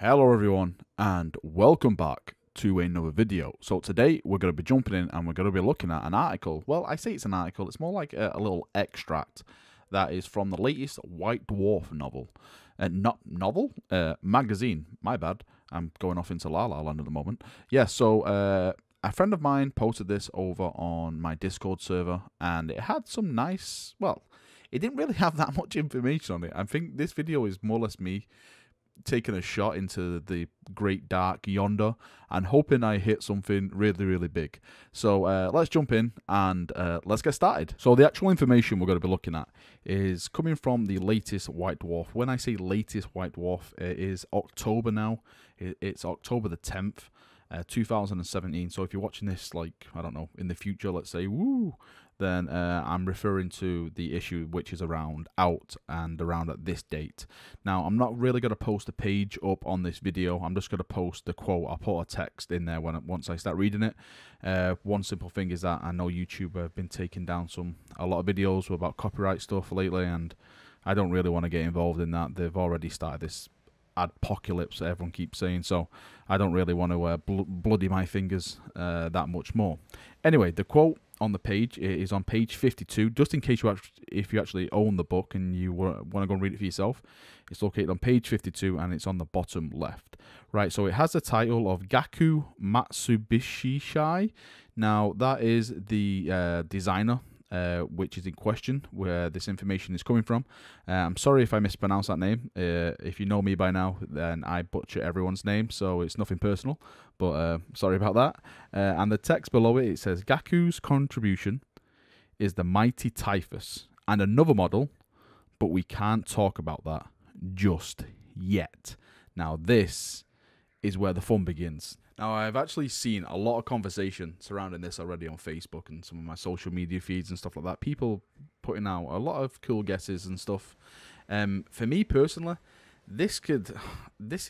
Hello everyone and welcome back to another video. So today we're going to be jumping in and we're going to be looking at an article. Well, I say it's an article, it's more like a little extract that is from the latest White Dwarf novel. Magazine, my bad. I'm going off into La La Land at the moment. Yeah, so a friend of mine posted this over on my Discord server and it had some nice, well, it didn't really have that much information on it. I think this video is more or less me taking a shot into the great dark yonder and hoping I hit something really big. So let's jump in and let's get started. So the actual information we're going to be looking at is coming from the latest White Dwarf. When I say latest White Dwarf, it is October now. It's October the 10th. 2017. So if you're watching this, like, I don't know, in the future, let's say, then I'm referring to the issue which is around at this date. Now, I'm not really going to post a page up on this video. I'm just going to post the quote. I'll put a text in there once I start reading it. One simple thing is that I know YouTube have been taking down a lot of videos about copyright stuff lately, and I don't really want to get involved in that. They've already started this apocalypse everyone keeps saying, so I don't really want to bloody my fingers that much more. Anyway, the quote on the page is on page 52, just in case if you actually own the book and you want to go and read it for yourself. It's located on page 52 and it's on the bottom left. Right, so it has the title of Gaku Matsubishi. Now, that is the designer which is in question, where this information is coming from. I'm sorry if I mispronounce that name. If you know me by now, then I butcher everyone's name, so it's nothing personal, but sorry about that. And the text below it says, Gaku's contribution is the mighty Typhus and another model, but we can't talk about that just yet. Now, this is where the fun begins. Now, I've actually seen a lot of conversation surrounding this already on Facebook and some of my social media feeds and stuff like that. People putting out a lot of cool guesses and stuff. For me personally, this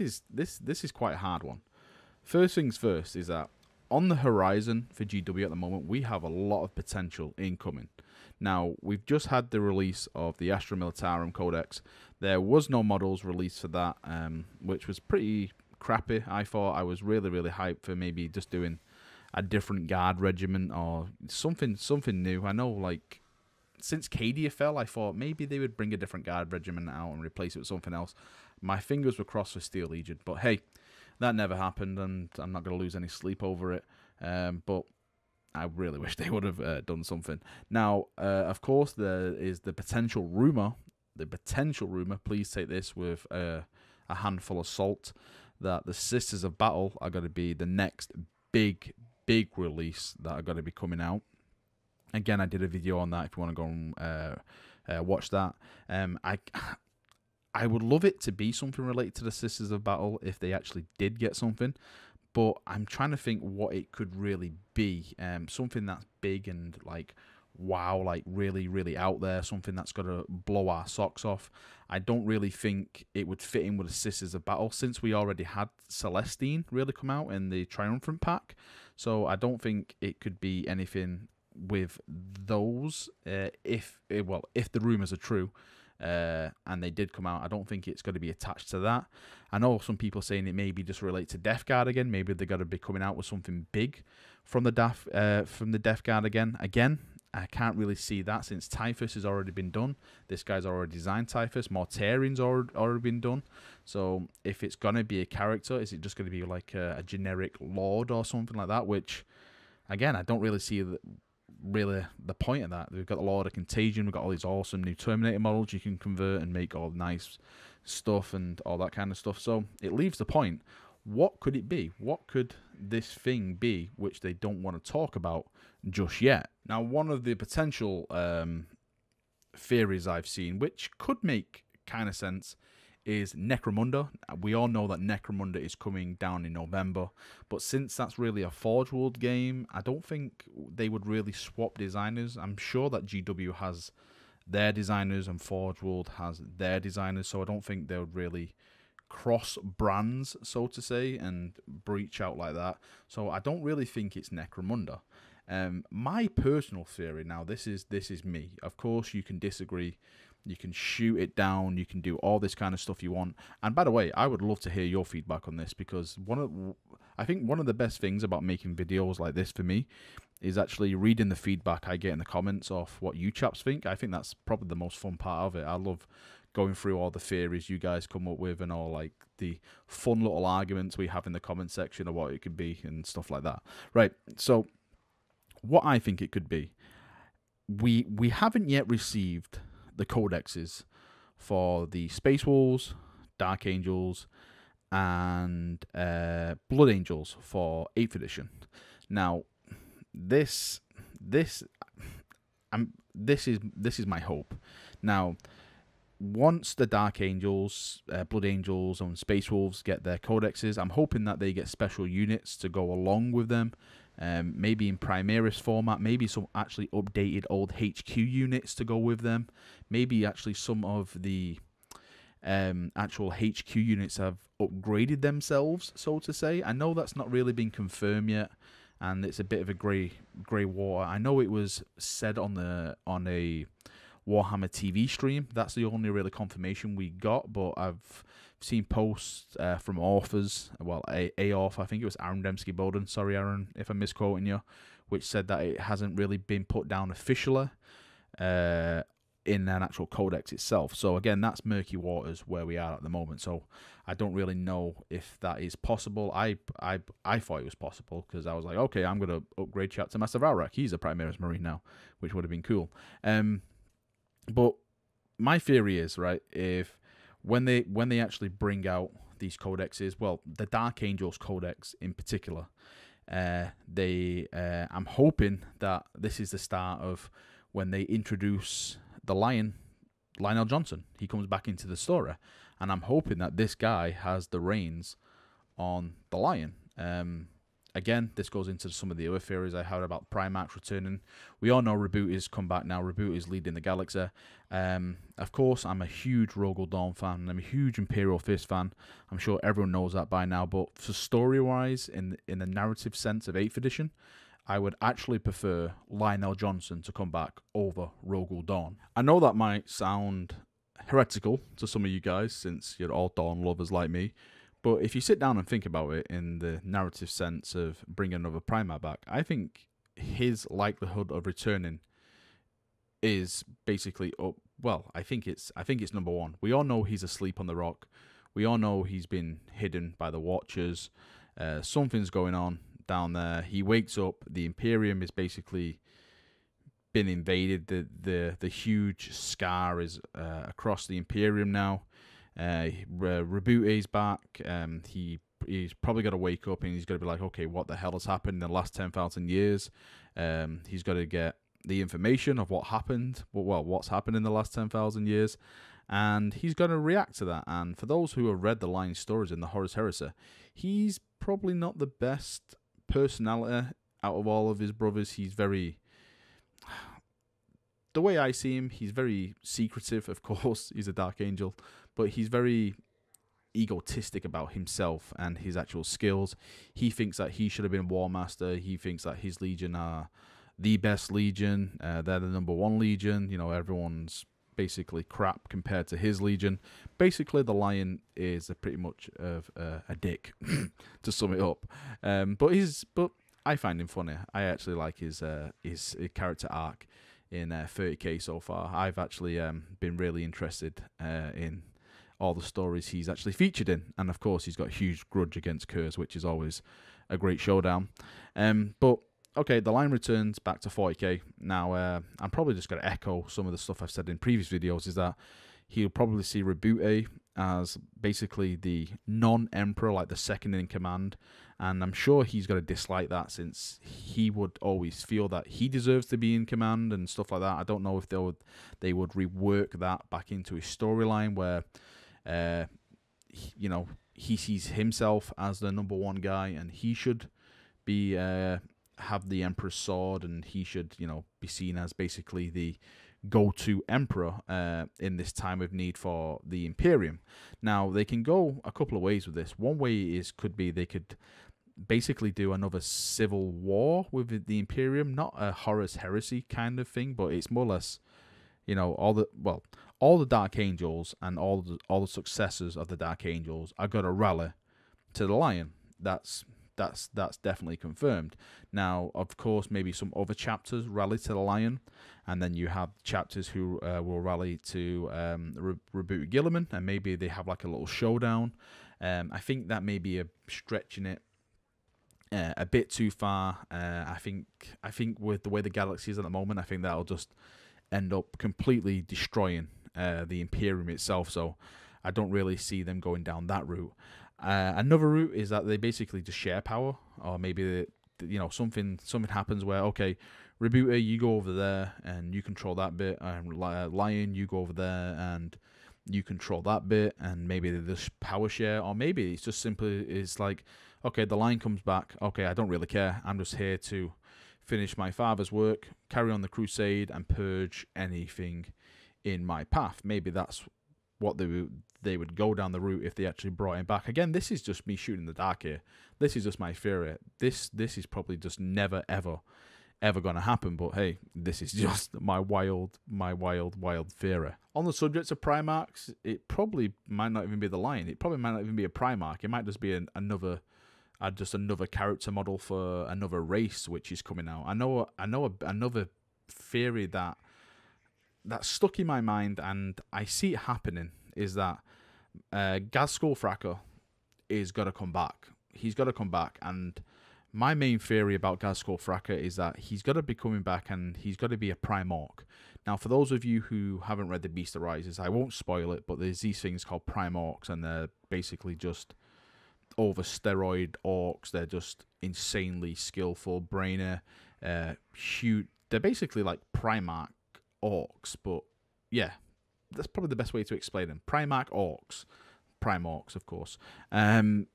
is quite a hard one. First things first is that on the horizon for GW at the moment, we have a lot of potential incoming. Now, we've just had the release of the Astra Militarum Codex. There was no models released for that, which was pretty crappy. I thought I was really hyped for maybe just doing a different guard regiment or something new. I know, like, since Cadia fell, I thought maybe they would bring a different guard regiment out and replace it with something else. My fingers were crossed for Steel Legion, but hey, that never happened, and I'm not going to lose any sleep over it. But I really wish they would have done something. Now, of course, there is the potential rumor. Please take this with a handful of salt, that the Sisters of Battle are going to be the next big release that are going to be coming out. Again, I did a video on that if you want to go and watch that. I would love it to be something related to the Sisters of Battle if they actually did get something, but I'm trying to think what it could really be. Something that's big and, like, wow, like really out there, something that's going to blow our socks off. I don't really think it would fit in with the Sisters of Battle, since we already had Celestine really come out in the Triumphant pack. So I don't think it could be anything with those. If the rumors are true, and they did come out, I don't think it's going to be attached to that. I know some people saying it maybe just relate to Death Guard again. Maybe they're going to be coming out with something big from the Death Guard again. I can't really see that, since Typhus has already been done. This guy's already designed Typhus. Mortarian's already been done. So if it's going to be a character, is it just going to be like a generic Lord or something like that? Which, again, I don't really see really the point of that. We've got the Lord of Contagion. We've got all these awesome new Terminator models you can convert and make all nice stuff and all that kind of stuff. So it leaves the point. What could it be? What could this thing be which they don't want to talk about just yet? Now, one of the potential theories I've seen, which could make kind of sense, is Necromunda. We all know that Necromunda is coming down in November, but since that's really a Forge World game, I don't think they would really swap designers. I'm sure that GW has their designers and Forge World has their designers, so I don't think they would really cross brands, so to say, and breach out like that. So I don't really think it's Necromunda. My personal theory, now this is me. Of course, you can disagree You can shoot it down. You can do all this kind of stuff you want. And by the way, I would love to hear your feedback on this, because I think one of the best things about making videos like this for me is actually reading the feedback I get in the comments of what you chaps think. I think that's probably the most fun part of it. I love going through all the theories you guys come up with and all like the fun little arguments we have in the comment section of what it could be and stuff like that. Right, so what I think it could be, we haven't yet received the codexes for the Space Wolves, Dark Angels, and Blood Angels for 8th edition. Now, this is my hope. Now, once the Dark Angels, Blood Angels, and Space Wolves get their codexes, I'm hoping that they get special units to go along with them. Maybe in Primaris format, maybe some actually updated old HQ units to go with them. Maybe actually some of the actual HQ units have upgraded themselves, so to say. I know that's not really been confirmed yet, and it's a bit of a grey water. I know it was said on a Warhammer TV stream. That's the only really confirmation we got, but I've seen posts from authors, well, a author, I think it was Aaron Dembski-Bowden, sorry Aaron if I'm misquoting you, which said that it hasn't really been put down officially in an actual codex itself. So again, that's murky waters where we are at the moment, so I don't really know if that is possible. I thought it was possible, because I was like, okay, I'm going to upgrade Chapter Master Valrak. He's a Primaris Marine now, which would have been cool. But my theory is, right, if when they actually bring out these codexes, well, the Dark Angels codex in particular, I'm hoping that this is the start of when they introduce the Lion, Lionel Johnson. He comes back into the story, and I'm hoping that this guy has the reins on the Lion. Again, this goes into some of the other theories I had about Primarchs returning. We all know Reboot is come back now. Reboot is leading the galaxy. Of course, I'm a huge Rogel Dawn fan, and I'm a huge Imperial Fist fan. I'm sure everyone knows that by now. But for story-wise, in the narrative sense of 8th edition, I would actually prefer Lionel Johnson to come back over Rogel Dawn. I know that might sound heretical to some of you guys, since you're all Dawn lovers like me. But if you sit down and think about it in the narrative sense of bringing another Primar back, I think his likelihood of returning is basically up. Well, I think it's number one. We all know he's asleep on the rock. We all know he's been hidden by the Watchers. Something's going on down there. He wakes up. The Imperium is basically been invaded. The huge scar is across the Imperium now. Reboot is back. He's probably got to wake up, and he's got to be like, okay, what the hell has happened in the last 10,000 years? He's got to get the information of what happened, what's happened in the last 10,000 years, and he's going to react to that. And for those who have read the Lion stories in the Horus Heresy, he's probably not the best personality out of all of his brothers. He's very... The way I see him, he's very secretive, of course. He's a Dark Angel, but he's very egotistic about himself and his actual skills. He thinks that he should have been War Master. He thinks that his Legion are the best Legion. They're the #1 Legion. You know, everyone's basically crap compared to his Legion. Basically, the Lion is pretty much of a dick, to sum it up. But I find him funny. I actually like his character arc in 30k so far. I've actually been really interested in all the stories he's actually featured in, and of course he's got a huge grudge against Kurz, which is always a great showdown. But okay, the Lion returns back to 40k. Now I'm probably just going to echo some of the stuff I've said in previous videos, is that he'll probably see Reboot as basically the non-Emperor, like the second in command. And I'm sure he's going to dislike that, since he would always feel that he deserves to be in command and stuff like that. I don't know if they would rework that back into his storyline where, he sees himself as the #1 guy, and he should be have the Emperor's sword, and he should be seen as basically the go-to Emperor in this time of need for the Imperium. Now, they can go a couple of ways with this. One way could be they could basically do another civil war with the Imperium, not a Horus Heresy kind of thing, but it's more or less, you know, all the Dark Angels and all the successors of the Dark Angels are gonna rally to the Lion. That's definitely confirmed. Now, of course, maybe some other chapters rally to the Lion, and then you have chapters who will rally to Reboot Gilliman, and maybe they have like a little showdown. I think that may be stretching it a bit too far. I think with the way the galaxy is at the moment, I think that'll just end up completely destroying the Imperium itself. So I don't really see them going down that route. Another route is that they basically just share power, or maybe something happens where, okay, Rebooter, you go over there and you control that bit, and Lion, you go over there and you control that bit, and maybe they just power share, or maybe it's just simply it's like, okay, the Lion comes back, okay, I don't really care, I'm just here to finish my father's work, carry on the crusade, and purge anything in my path. Maybe that's what they would go down the route if they actually brought him back. Again, this is just me shooting in the dark here. This is just my theory. This is probably just never ever going to happen. But hey, this is just my wild theory. On the subject of Primarchs, it probably might not even be the Lion. It probably might not even be a Primarch. It might just be another character model for another race which is coming out. I know another theory that's stuck in my mind, and I see it happening, is that Gaz Skullfracker is got to come back. He's got to come back, and my main theory about Gaz Skullfracker is that he's got to be coming back, and he's got to be a Primarch. Now, for those of you who haven't read The Beast Arises, I won't spoil it, but there's these things called Primarchs, and they're basically just over steroid orcs. They're just insanely skillful, brainer, huge. They're basically like Primarch orcs, but yeah, that's probably the best way to explain them. Primarch orcs. Primarchs, of course. And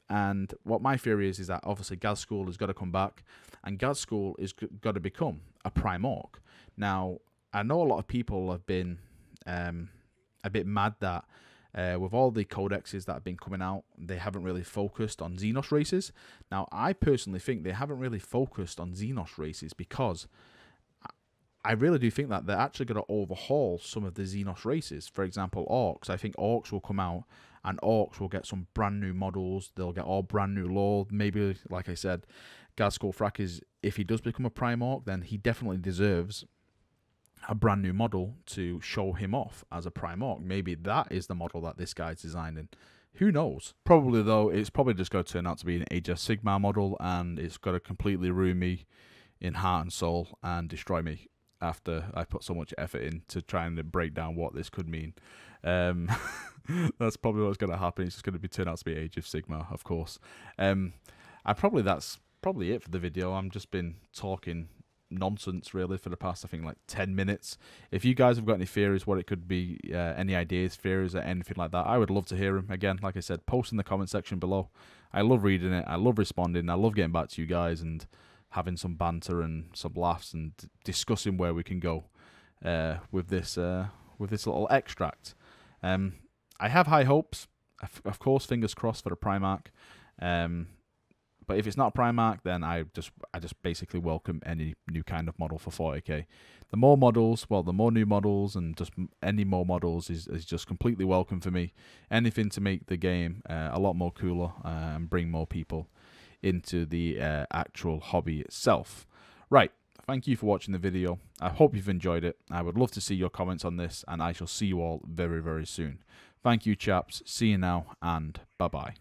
what my theory is that obviously Gaz Skull has got to come back, and Gaz Skull is got to become a Primarch. Now, I know a lot of people have been a bit mad that with all the codexes that have been coming out, they haven't really focused on Xenos races. Now, I personally think they haven't really focused on Xenos races because I really do think that they're actually going to overhaul some of the Xenos races. For example, Orcs. I think Orcs will come out, and Orcs will get some brand new models. They'll get all brand new lore. Maybe, like I said, Gaz Skullfracker, if he does become a Primarch, then he definitely deserves a brand new model to show him off as a Primarch. Maybe that is the model that this guy's designing. Who knows? Probably, though, it's probably just going to turn out to be an Age of Sigmar model, and it's going to completely ruin me in heart and soul and destroy me after I put so much effort in to try and break down what this could mean. That's probably what's going to happen. It's just going to turn out to be Age of Sigmar, of course. That's probably it for the video. I've just been talking nonsense really for the past, I think, like 10 minutes. If you guys have got any theories what it could be, any ideas, theories, or anything like that, I would love to hear them. Again, like I said, post in the comment section below. I love reading it. I love responding. I love getting back to you guys and having some banter and some laughs and discussing where we can go with this little extract. I have high hopes, of course, fingers crossed for the Primarch. But if it's not a Primarch, then I just basically welcome any new kind of model for 40k. The more models, well, the more new models, and just any more models is just completely welcome for me. Anything to make the game a lot more cooler and bring more people into the actual hobby itself. Right, thank you for watching the video. I hope you've enjoyed it. I would love to see your comments on this, and I shall see you all very, very soon. Thank you, chaps. See you now, and bye-bye.